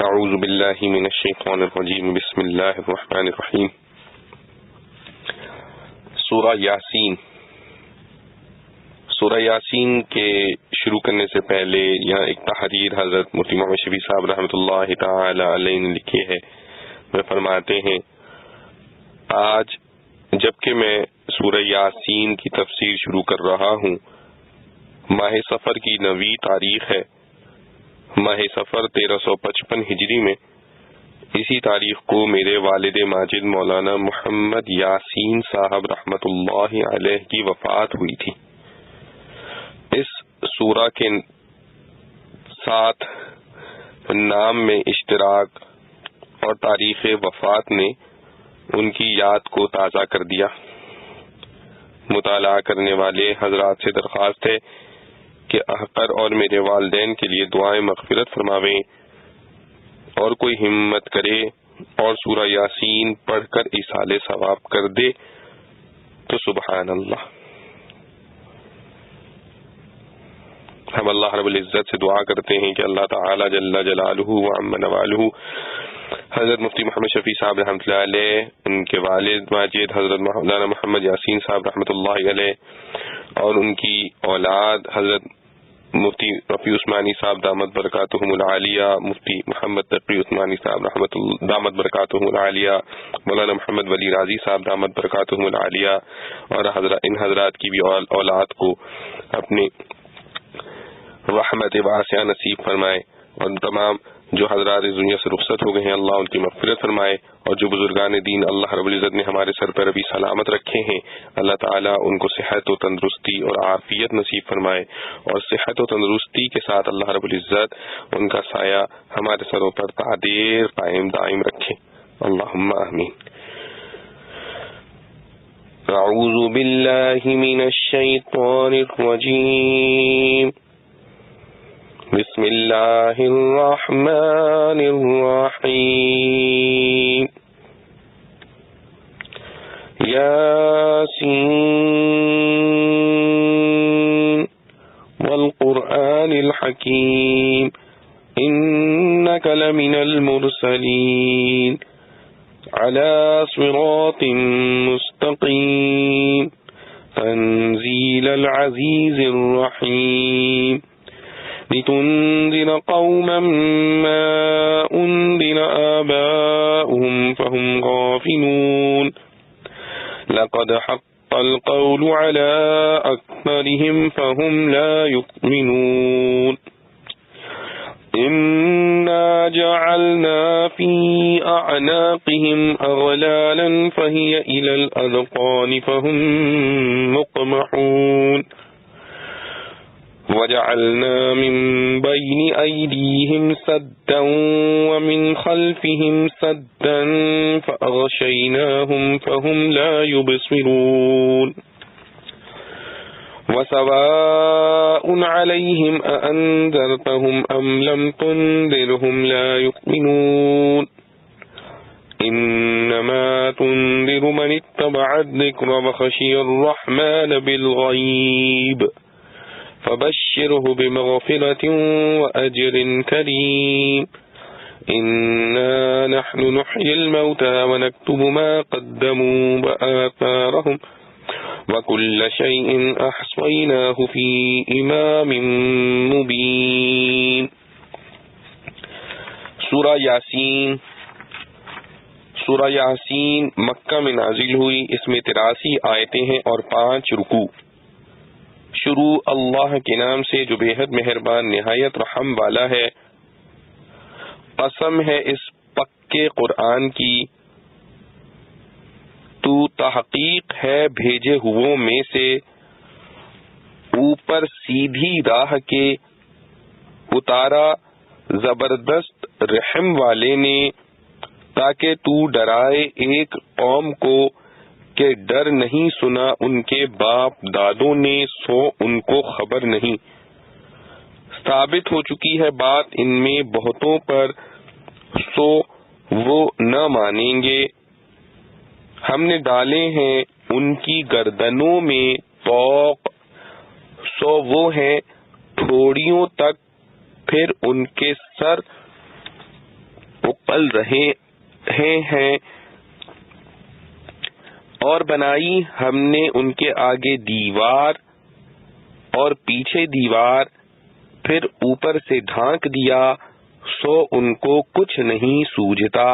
اعوذ باللہ من الشیطان الرجیم بسم اللہ الرحمن الرحیم۔ سورہ یاسین۔ سورہ یاسین کے شروع کرنے سے پہلے یہاں ایک تحریر حضرت مفتی محمد شفیع صاحب رحمۃ اللہ تعالی علیہ نے لکھی ہے۔ وہ فرماتے ہیں، آج جبکہ میں سورہ یاسین کی تفسیر شروع کر رہا ہوں، ماہ صفر کی 9 تاریخ ہے۔ ماہ صفر 1355 ہجری میں اسی تاریخ کو میرے والد ماجد مولانا محمد یاسین صاحب رحمۃ اللہ علیہ کی وفات ہوئی تھی۔ اس سورہ کے ساتھ نام میں اشتراک اور تاریخ وفات نے ان کی یاد کو تازہ کر دیا۔ مطالعہ کرنے والے حضرات سے درخواست ہے کہ احقر اور میرے والدین کے لیے دعائیں مغفرت فرماویں، اور کوئی ہمت کرے اور سورہ یاسین پڑھ کر ایصال ثواب کر دے تو سبحان اللہ۔ ہم اللہ رب العزت سے دعا کرتے ہیں کہ اللہ تعالی جل جلالہ وعم نوالہ حضرت مفتی محمد شفیع صاحب رحمۃ اللہ علیہ، ان کے والد ماجد حضرت مولانا محمد یاسین صاحب رحمۃ اللہ علیہ، اور ان کی اولاد حضرت مفتی رفیع عثمانی صاحب دامت برکاتہم العالیہ، مفتی محمد تقی عثمانی صاحب دامت برکاتہم العالیہ، مولانا محمد ولی راضی صاحب دامت برکاتہم العالیہ، اور ان حضرات کی بھی اولاد کو اپنی رحمت واسعہ نصیب فرمائے، اور تمام جو حضرات اس دنیا سے رخصت ہو گئے ہیں اللہ ان کی مغفرت فرمائے، اور جو بزرگان دین اللہ رب العزت نے ہمارے سر پر ابھی سلامت رکھے ہیں اللہ تعالیٰ ان کو صحت و تندرستی اور عافیت نصیب فرمائے، اور صحت و تندرستی کے ساتھ اللہ رب العزت ان کا سایہ ہمارے سروں پر تا دیر قائم دائم رکھے، اللہم آمین۔ اعوذ باللہ من الشیطان الرجیم، بسم اللہ الرحمن الرحیم، یاسین والقرآن الحکیم انک لمن المرسلین علی صراط مستقیم تنزیل العزیز الرحیم لتنذر قوما ما أنذر آباؤهم فهم غافلون لقد حق القول على أكثرهم فهم لا يؤمنون إنا جعلنا في أعناقهم أغلالا فهي إلى الأذقان فهم مقمحون وجعلنا من بين أيديهم سدا ومن خلفهم سدا فأغشيناهم فهم لا يبصرون وسواء عليهم أأنذرتهم أم لم تنذرهم لا يؤمنون إنما تنذر من اتبع الذكر وخشي الرحمن بالغيب فبشره بمغفرة وأجر كريم إنا نحن نحيي الموتى ونكتب ما قدموا وآثارهم وكل شيء أحصيناه في إمام مبين۔ سورہ یاسین۔ سورہ یاسین مکہ میں نازل ہوئی، اس میں 83 آیتیں ہیں اور 5 رکوع۔ شروع اللہ کے نام سے جو بے حد مہربان نہایت رحم والا ہے۔ قسم ہے اس پکے قرآن کی، تو تحقیق ہے بھیجے ہوئوں میں سے اوپر سیدھی راہ کے اتارا زبردست رحم والے نے، تاکہ تو ڈرائے ایک قوم کو کہ ڈر نہیں سنا ان کے باپ دادوں نے، سو ان کو خبر نہیں۔ ثابت ہو چکی ہے بات ان میں بہتوں پر، سو وہ نہ مانیں گے۔ ہم نے ڈالے ہیں ان کی گردنوں میں طوق، سو وہ ہیں تھوڑیوں تک، پھر ان کے سر پل رہے ہیں، اور بنائی ہم نے ان کے آگے دیوار اور پیچھے دیوار، پھر اوپر سے ڈھانک دیا، سو ان کو کچھ نہیں سوجھتا،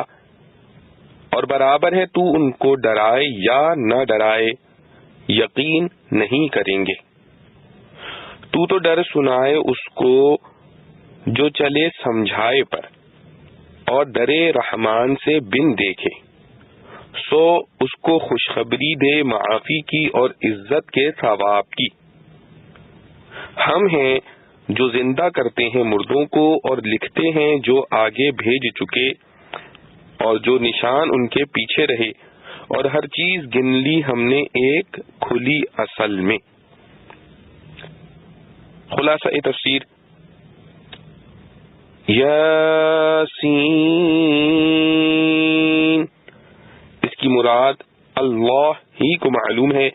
اور برابر ہے تو ان کو ڈرائے یا نہ ڈرائے، یقین نہیں کریں گے۔ تو ڈر سنائے اس کو جو چلے سمجھائے پر، اور ڈرے رحمان سے بن دیکھے، سو اس کو خوشخبری دے معافی کی اور عزت کے ثواب کی۔ ہم ہیں جو زندہ کرتے ہیں مردوں کو اور لکھتے ہیں جو آگے بھیج چکے اور جو نشان ان کے پیچھے رہے، اور ہر چیز گن لی ہم نے ایک کھلی اصل میں۔ خلاصہ تفسیر، یاسین، اس کی مراد اللہ ہی کو معلوم ہے۔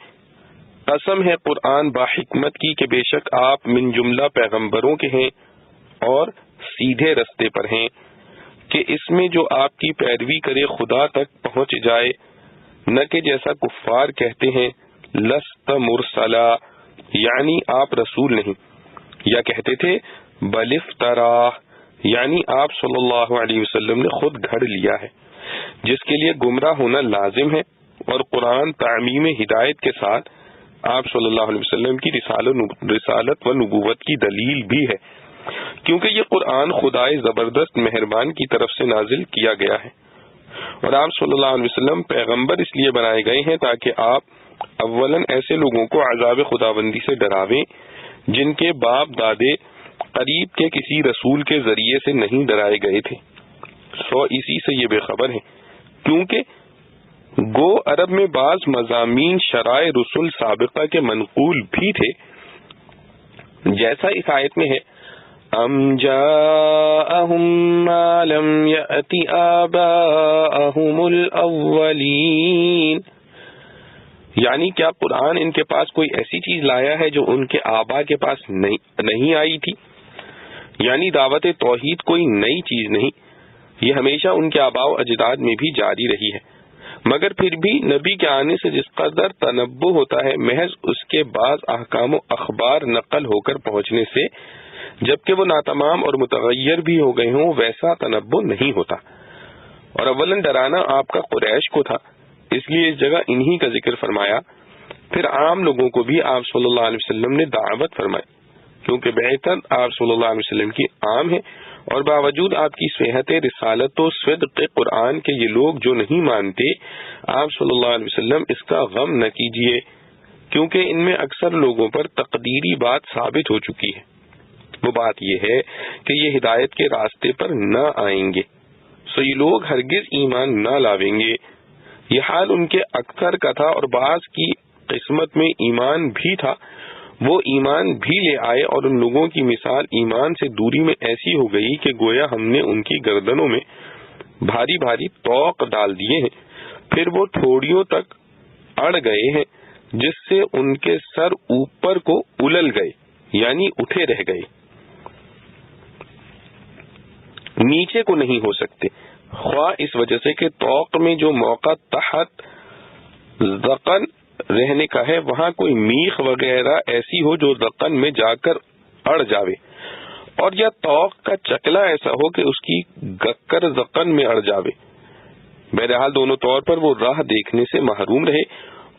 قسم ہے قرآن با حکمت کی کہ بے شک آپ من جملہ پیغمبروں کے ہیں اور سیدھے رستے پر ہیں، کہ اس میں جو آپ کی پیروی کرے خدا تک پہنچ جائے، نہ کہ جیسا کفار کہتے ہیں لست مرسلا، یعنی آپ رسول نہیں، یا کہتے تھے بل افترا، یعنی آپ صلی اللہ علیہ وسلم نے خود گھڑ لیا ہے، جس کے لیے گمراہ ہونا لازم ہے۔ اور قرآن تعمیم ہدایت کے ساتھ آپ صلی اللہ علیہ وسلم کی رسالت و نبوت کی دلیل بھی ہے، کیونکہ یہ قرآن خدائے زبردست مہربان کی طرف سے نازل کیا گیا ہے، اور آپ صلی اللہ علیہ وسلم پیغمبر اس لیے بنائے گئے ہیں تاکہ آپ اولاً ایسے لوگوں کو عذاب خداوندی سے ڈراویں جن کے باپ دادے قریب کے کسی رسول کے ذریعے سے نہیں ڈرائے گئے تھے، سو اسی سے یہ بے خبر ہیں، کیونکہ گو عرب میں بعض مضامین شرائع رسول سابقہ کے منقول بھی تھے، جیسا اس آیت میں ہے ام جاءہم ما لم یأت آباءہم الاولین، یعنی کیا قرآن ان کے پاس کوئی ایسی چیز لایا ہے جو ان کے آبا کے پاس نہیں آئی تھی، یعنی دعوت توحید کوئی نئی چیز نہیں، یہ ہمیشہ ان کے آباء و اجداد میں بھی جاری رہی ہے، مگر پھر بھی نبی کے آنے سے جس قدر تنبہ ہوتا ہے محض اس کے بعض احکام و اخبار نقل ہو کر پہنچنے سے، جبکہ وہ ناتمام اور متغیر بھی ہو گئے ہوں، ویسا تنبہ نہیں ہوتا۔ اور اولاً ڈرانا آپ کا قریش کو تھا، اس لیے اس جگہ انہی کا ذکر فرمایا، پھر عام لوگوں کو بھی آپ صلی اللہ علیہ وسلم نے دعوت فرمائی، کیونکہ بیعت آپ صلی اللہ علیہ وسلم کی عام ہے، اور باوجود آپ کی صحت رسالت و صدق قرآن کے یہ لوگ جو نہیں مانتے، آپ صلی اللہ علیہ وسلم اس کا غم نہ کیجیے، کیونکہ ان میں اکثر لوگوں پر تقدیری بات ثابت ہو چکی ہے۔ وہ بات یہ ہے کہ یہ ہدایت کے راستے پر نہ آئیں گے، سو یہ لوگ ہرگز ایمان نہ لاویں گے۔ یہ حال ان کے اکثر کا تھا، اور بعض کی قسمت میں ایمان بھی تھا، وہ ایمان بھی لے آئے، اور ان لوگوں کی مثال ایمان سے دوری میں ایسی ہو گئی کہ گویا ہم نے ان کی گردنوں میں بھاری بھاری طوق ڈال دیے ہیں، پھر وہ ٹھوڑیوں تک اڑ گئے ہیں، جس سے ان کے سر اوپر کو الل گئے، یعنی اٹھے رہ گئے، نیچے کو نہیں ہو سکتے، خواہ اس وجہ سے کہ طوق میں جو موقع تحت ذقن رہنے کا ہے وہاں کوئی میخ وغیرہ ایسی ہو جو ذقن میں جا کر اڑ جاوے، اور یا طوق کا چکلا ایسا ہو کہ اس کی گکر ذقن میں اڑ جاوے۔ بہرحال دونوں طور پر وہ راہ دیکھنے سے محروم رہے،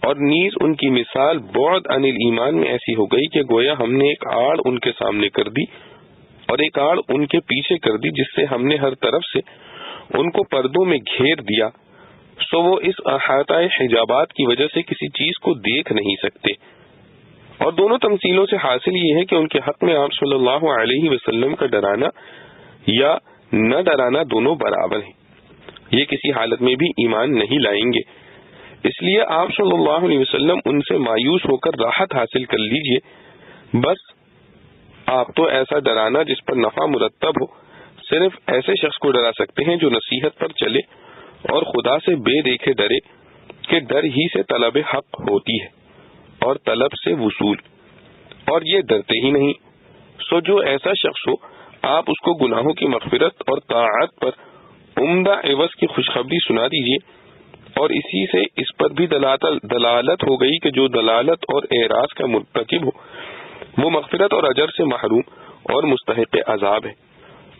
اور نیز ان کی مثال بعد عن الایمان میں ایسی ہو گئی کہ گویا ہم نے ایک آڑ ان کے سامنے کر دی اور ایک آڑ ان کے پیچھے کر دی، جس سے ہم نے ہر طرف سے ان کو پردوں میں گھیر دیا، سو وہ اس احاطہ حجابات کی وجہ سے کسی چیز کو دیکھ نہیں سکتے۔ اور دونوں تمثیلوں سے حاصل یہ ہے کہ ان کے حق میں آپ صلی اللہ علیہ وسلم کا ڈرانا یا نہ ڈرانا دونوں برابر ہیں، یہ کسی حالت میں بھی ایمان نہیں لائیں گے، اس لیے آپ صلی اللہ علیہ وسلم ان سے مایوس ہو کر راحت حاصل کر لیجئے، بس آپ تو ایسا ڈرانا جس پر نفع مرتب ہو، صرف ایسے شخص کو ڈرا سکتے ہیں جو نصیحت پر چلے اور خدا سے بے دیکھے ڈرے، کہ ڈر ہی سے طلب حق ہوتی ہے اور طلب سے وصول، اور یہ ڈرتے ہی نہیں، سو جو ایسا شخص ہو آپ اس کو گناہوں کی مغفرت اور طاعت پر عمدہ عوض کی خوشخبری سنا دیجیے، اور اسی سے اس پر بھی دلالت ہو گئی کہ جو دلالت اور اعراض کا مرتکب ہو وہ مغفرت اور اجر سے محروم اور مستحق عذاب ہے،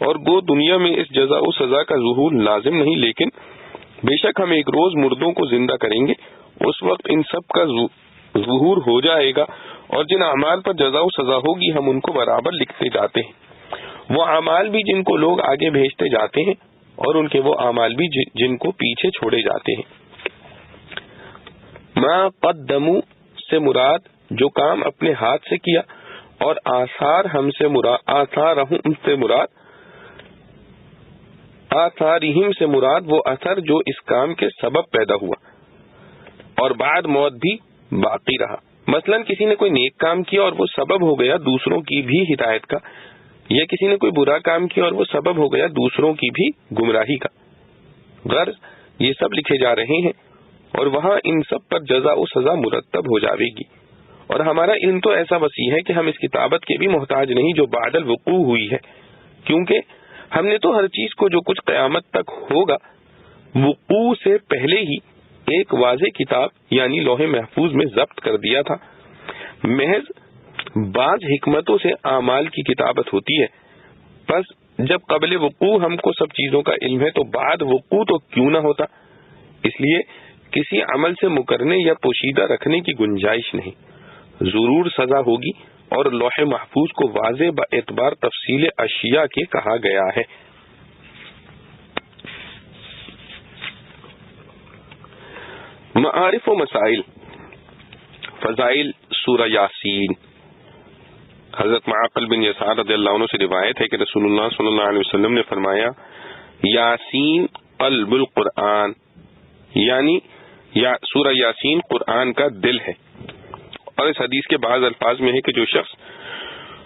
اور گو دنیا میں اس جزا و سزا کا ظہور لازم نہیں، لیکن بے شک ہم ایک روز مردوں کو زندہ کریں گے، اس وقت ان سب کا ظہور ہو جائے گا، اور جن اعمال پر جزا و سزا ہوگی ہم ان کو برابر لکھتے جاتے ہیں، وہ اعمال بھی جن کو لوگ آگے بھیجتے جاتے ہیں اور ان کے وہ اعمال بھی جن کو پیچھے چھوڑے جاتے ہیں۔ ما قدموا سے مراد جو کام اپنے ہاتھ سے کیا، اور آثارہم سے مراد وہ اثر جو اس کام کے سبب پیدا ہوا اور بعد موت بھی باقی رہا۔ مثلا کسی نے کوئی نیک کام کیا اور وہ سبب ہو گیا دوسروں کی بھی ہدایت کا، یا کسی نے کوئی برا کام کیا اور وہ سبب ہو گیا دوسروں کی بھی گمراہی کا۔ غرض یہ سب لکھے جا رہے ہیں اور وہاں ان سب پر جزا و سزا مرتب ہو جاوے گی، اور ہمارا علم تو ایسا وسیع ہے کہ ہم اس کتابت کے بھی محتاج نہیں جو بعد الوقوع ہوئی ہے، کیونکہ ہم نے تو ہر چیز کو جو کچھ قیامت تک ہوگا وقوع سے پہلے ہی ایک واضح کتاب یعنی لوح محفوظ میں ضبط کر دیا تھا۔ محض بعض حکمتوں سے اعمال کی کتابت ہوتی ہے، پس جب قبل وقوع ہم کو سب چیزوں کا علم ہے تو بعد وقوع تو کیوں نہ ہوتا، اس لیے کسی عمل سے مکرنے یا پوشیدہ رکھنے کی گنجائش نہیں، ضرور سزا ہوگی، اور لوح محفوظ کو واضح با اعتبار تفصیل اشیاء کے کہا گیا ہے۔ معارف و مسائل، فضائل سورہ یاسین۔ حضرت معقل بن یسار رضی اللہ عنہ سے روایت ہے کہ رسول اللہ صلی اللہ علیہ وسلم نے فرمایا، یاسین قلب القرآن، یعنی سورہ یاسین قرآن کا دل ہے، اور اس حدیث کے بعض الفاظ میں ہے کہ جو شخص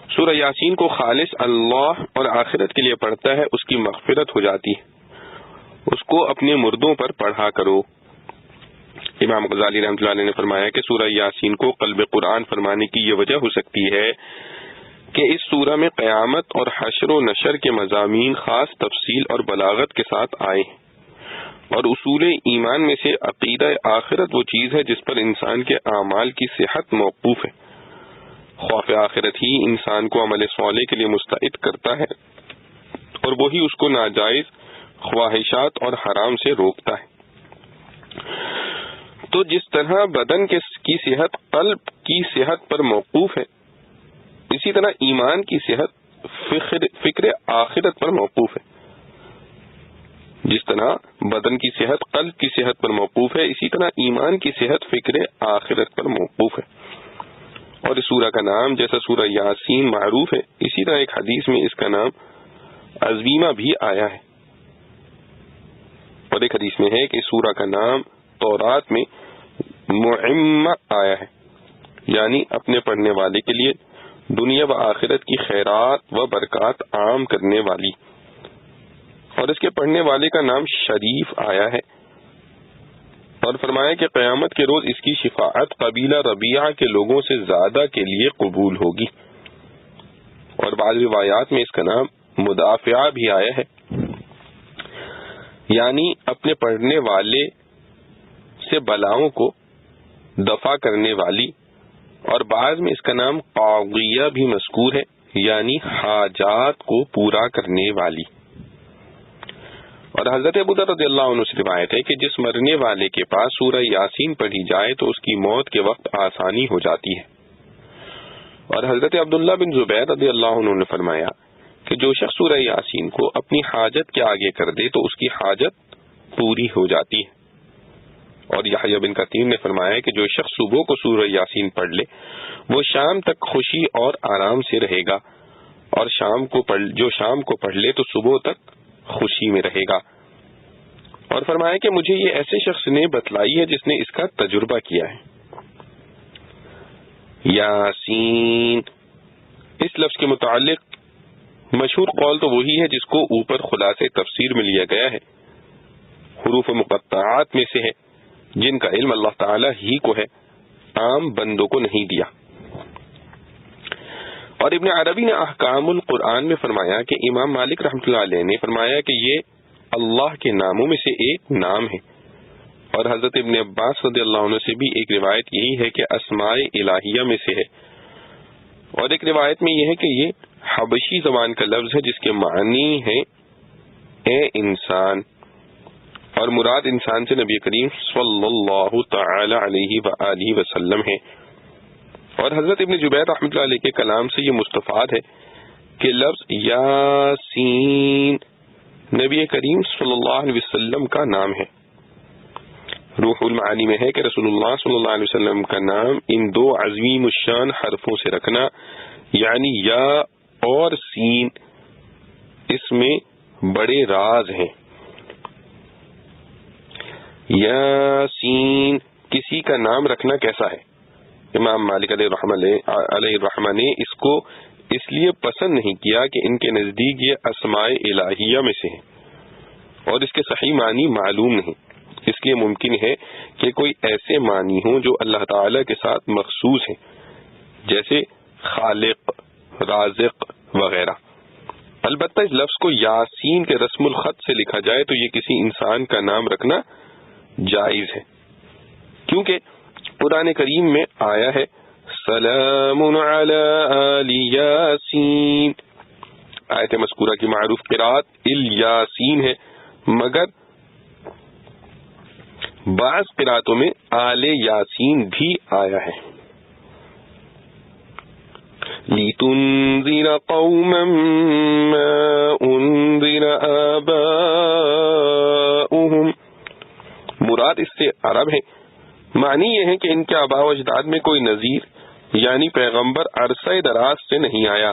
سورہ یاسین کو خالص اللہ اور آخرت کے لیے پڑھتا ہے اس کی مغفرت ہو جاتی ہے، اس کو اپنے مردوں پر پڑھا کرو۔ امام غزالی رحمۃ اللہ علیہ نے فرمایا کہ سورہ یاسین کو قلب قرآن فرمانے کی یہ وجہ ہو سکتی ہے کہ اس سورہ میں قیامت اور حشر و نشر کے مضامین خاص تفصیل اور بلاغت کے ساتھ آئے ہیں، اور اصول ایمان میں سے عقیدہ آخرت وہ چیز ہے جس پر انسان کے اعمال کی صحت موقوف ہے۔ خوف آخرت ہی انسان کو عمل صالح کے لیے مستعد کرتا ہے، اور وہی اس کو ناجائز خواہشات اور حرام سے روکتا ہے۔ تو جس طرح بدن کی صحت قلب کی صحت پر موقوف ہے، اسی طرح ایمان کی صحت فکر آخرت پر موقوف ہے۔ جس طرح بدن کی صحت قلب کی صحت پر موقوف ہے، اسی طرح ایمان کی صحت فکر آخرت پر موقوف ہے۔ اور اس سورہ کا نام جیسا سورہ یاسین معروف ہے، اسی طرح ایک حدیث میں اس کا نام عظیمہ بھی آیا ہے، اور ایک حدیث میں ہے کہ اس سورہ کا نام تورات میں معمہ آیا ہے، یعنی اپنے پڑھنے والے کے لیے دنیا و آخرت کی خیرات و برکات عام کرنے والی، اور اس کے پڑھنے والے کا نام شریف آیا ہے، اور فرمایا کہ قیامت کے روز اس کی شفاعت قبیلہ ربیعہ کے لوگوں سے زیادہ کے لیے قبول ہوگی، اور بعض روایات میں اس کا نام مدافعہ بھی آیا ہے، یعنی اپنے پڑھنے والے سے بلاؤں کو دفع کرنے والی، اور بعض میں اس کا نام قاضیہ بھی مذکور ہے، یعنی حاجات کو پورا کرنے والی۔ اور حضرت ابو ذر رضی اللہ عنہ سے روایت ہے کہ جس مرنے والے کے پاس سورہ یاسین پڑھی جائے تو اس کی موت کے وقت آسانی ہو جاتی ہے۔ اور حضرت عبداللہ بن زبیر رضی اللہ عنہ نے فرمایا کہ جو شخص سورہ یاسین کو اپنی حاجت کے آگے کر دے تو اس کی حاجت پوری ہو جاتی ہے۔ اور یحییٰ بن کثیر نے فرمایا کہ جو شخص صبح کو سورہ یاسین پڑھ لے وہ شام تک خوشی اور آرام سے رہے گا، اور جو شام کو پڑھ لے تو صبح تک خوشی میں رہے گا۔ اور فرمایا کہ مجھے یہ ایسے شخص نے بتلائی ہے جس نے اس کا تجربہ کیا ہے۔ یاسین اس لفظ کے متعلق مشہور قول تو وہی ہے جس کو اوپر خلاصے تفسیر میں لیا گیا ہے، حروف مقطعات میں سے ہے جن کا علم اللہ تعالی ہی کو ہے، عام بندوں کو نہیں دیا۔ اور ابن عربی نے احکام القرآن میں فرمایا کہ امام مالک رحمۃ اللہ علیہ نے فرمایا کہ یہ اللہ کے ناموں میں سے ایک نام ہے، اور حضرت ابن عباس رضی اللہ عنہ سے بھی ایک روایت یہی ہے کہ اسماء الہیہ میں سے ہے، اور ایک روایت میں یہ ہے کہ یہ حبشی زبان کا لفظ ہے جس کے معنی ہے اے انسان، اور مراد انسان سے نبی کریم صلی اللہ تعالی علیہ وآلہ وسلم ہے۔ اور حضرت ابن جبیر رحمۃ اللہ علیہ کے کلام سے یہ مستفاد ہے کہ لفظ یاسین نبی کریم صلی اللہ علیہ وسلم کا نام ہے۔ روح المعانی میں ہے کہ رسول اللہ صلی اللہ علیہ وسلم کا نام ان دو عظیم الشان حرفوں سے رکھنا، یعنی یا اور سین، اس میں بڑے راز ہیں۔ یاسین کسی کا نام رکھنا کیسا ہے؟ امام مالک علیہ الرحمہ نے اس کو اس لیے پسند نہیں کیا کہ ان کے نزدیک یہ اسماء الہیہ میں سے ہے اور اس کے صحیح معنی معلوم نہیں، اس لیے ممکن ہے کہ کوئی ایسے معنی ہوں جو اللہ تعالی کے ساتھ مخصوص ہیں، جیسے خالق، رازق وغیرہ۔ البتہ اس لفظ کو یاسین کے رسم الخط سے لکھا جائے تو یہ کسی انسان کا نام رکھنا جائز ہے، کیونکہ قرآن کریم میں آیا ہے سلام علی آل یاسین۔ آیت مذکورہ کی معروف قرأت الیاسین ہے، مگر بعض قرأتوں میں آل یاسین بھی آیا ہے۔ لِتُنذِرَ قَوْمًا مَّا أُنذِرَ آبَاؤُهُمْ، مراد اس سے عرب ہے، معنی یہ ہے کہ ان کے آباء و اجداد میں کوئی نذیر یعنی پیغمبر عرصہ دراز سے نہیں آیا،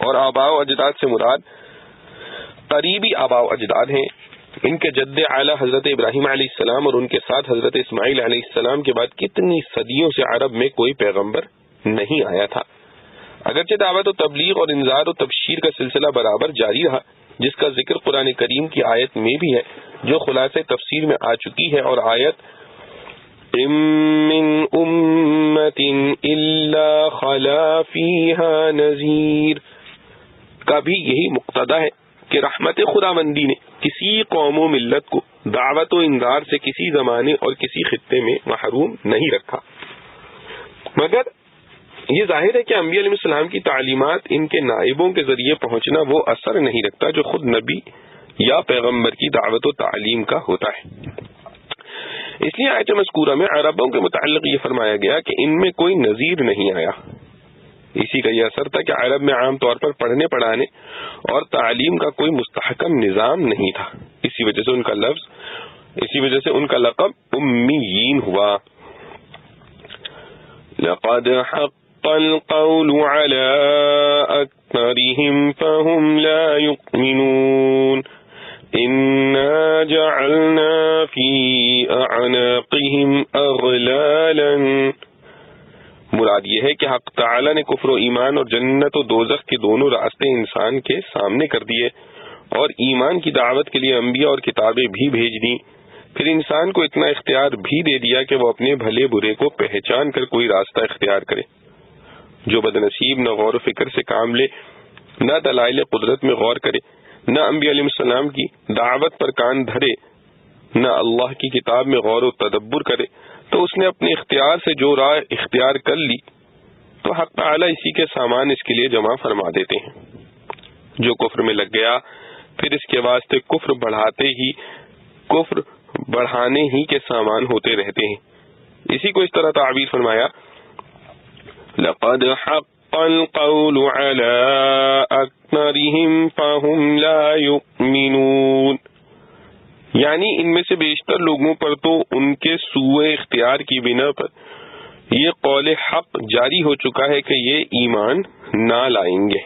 اور آباء و اجداد سے مراد قریبی آباء و اجداد ہیں۔ ان کے جد اعلیٰ حضرت ابراہیم علیہ السلام اور ان کے ساتھ حضرت اسماعیل علیہ السلام کے بعد کتنی صدیوں سے عرب میں کوئی پیغمبر نہیں آیا تھا۔ اگرچہ دعوت و تبلیغ اور انذار و تبشیر کا سلسلہ برابر جاری رہا، جس کا ذکر قرآن کریم کی آیت میں بھی ہے جو خلاصہ تفسیر میں آ چکی ہے، اور آیت من امت الا خلا فیہا نذیر کا بھی یہی مقتضا ہے کہ رحمت خداوندی نے کسی قوم و ملت کو دعوت و انذار سے کسی زمانے اور کسی خطے میں محروم نہیں رکھا، مگر یہ ظاہر ہے کہ انبیاء علیہ السلام کی تعلیمات ان کے نائبوں کے ذریعے پہنچنا وہ اثر نہیں رکھتا جو خود نبی یا پیغمبر کی دعوت و تعلیم کا ہوتا ہے۔ اس لیے آیت مذکورہ میں عربوں کے متعلق یہ فرمایا گیا کہ ان میں کوئی نذیر نہیں آیا۔ اسی کا یہ اثر تھا کہ عرب میں عام طور پر پڑھنے پڑھانے اور تعلیم کا کوئی مستحکم نظام نہیں تھا، اسی وجہ سے ان کا لقب امیین ہوا۔ لقد حق القول على أكثرهم فهم لا يؤمنون إنا جعلنا في أعناقهم أغلالا، مراد یہ ہے کہ حق تعالی نے کفر و ایمان اور جنت و دوزخ کے دونوں راستے انسان کے سامنے کر دیے، اور ایمان کی دعوت کے لیے انبیاء اور کتابیں بھی بھیج دیں، پھر انسان کو اتنا اختیار بھی دے دیا کہ وہ اپنے بھلے برے کو پہچان کر کوئی راستہ اختیار کرے۔ جو بد نصیب نہ غور و فکر سے کام لے، نہ دلائل قدرت میں غور کرے، نہ انبیاء علیہ السلام کی دعوت پر کان دھرے، نہ اللہ کی کتاب میں غور و تدبر کرے، تو اس نے اپنے اختیار سے جو راہ اختیار کر لی تو حق تعالی اسی کے سامان اس کے لیے جمع فرما دیتے ہیں۔ جو کفر میں لگ گیا پھر اس کے واسطے کفر بڑھانے ہی کے سامان ہوتے رہتے ہیں۔ اسی کو اس طرح تعبیر فرمایا لقد حق القول على اکثرهم فهم لا يؤمنون، یعنی ان میں سے بیشتر لوگوں پر تو ان کے سوء اختیار کی بنا پر یہ قول حق جاری ہو چکا ہے کہ یہ ایمان نہ لائیں گے۔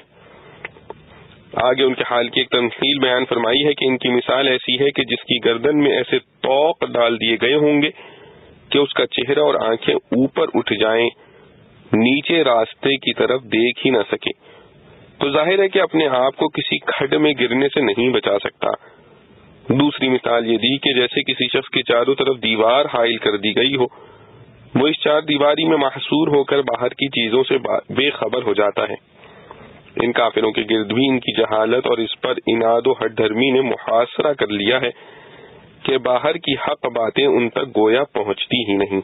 آگے ان کے حال کی ایک تمثیل بیان فرمائی ہے کہ ان کی مثال ایسی ہے کہ جس کی گردن میں ایسے طوق ڈال دیے گئے ہوں گے کہ اس کا چہرہ اور آنکھیں اوپر اٹھ جائیں، نیچے راستے کی طرف دیکھ ہی نہ سکے، تو ظاہر ہے کہ اپنے آپ کو کسی کھڈ میں گرنے سے نہیں بچا سکتا۔ دوسری مثال یہ دی کہ جیسے کسی شخص کے چاروں طرف دیوار حائل کر دی گئی ہو، وہ اس چار دیواری میں محصور ہو کر باہر کی چیزوں سے بے خبر ہو جاتا ہے، ان کافروں کے گرد بھی ان کی جہالت اور اس پر اناد و ہٹ دھرمی نے محاصرہ کر لیا ہے کہ باہر کی حق باتیں ان تک گویا پہنچتی ہی نہیں۔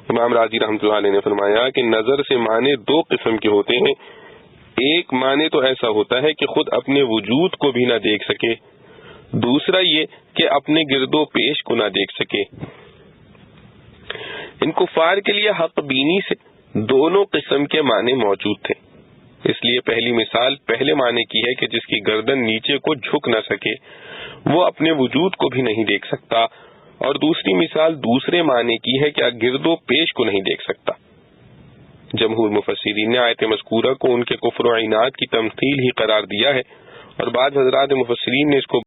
امام راضی رحمۃ اللہ علیہ نے فرمایا کہ نظر سے معنی دو قسم کے ہوتے ہیں، ایک معنی تو ایسا ہوتا ہے کہ خود اپنے وجود کو بھی نہ دیکھ سکے، دوسرا یہ کہ اپنے گرد و پیش کو نہ دیکھ سکے۔ ان کفار کے لیے حق بینی سے دونوں قسم کے معنی موجود تھے، اس لیے پہلی مثال پہلے معنی کی ہے کہ جس کی گردن نیچے کو جھک نہ سکے، وہ اپنے وجود کو بھی نہیں دیکھ سکتا، اور دوسری مثال دوسرے معنی کی ہے کہ گرد و پیش کو نہیں دیکھ سکتا۔ جمہور مفسرین نے آیت مذکورہ کو ان کے کفر و عناد کی تمثیل ہی قرار دیا ہے، اور بعض حضرات مفسرین نے اس کو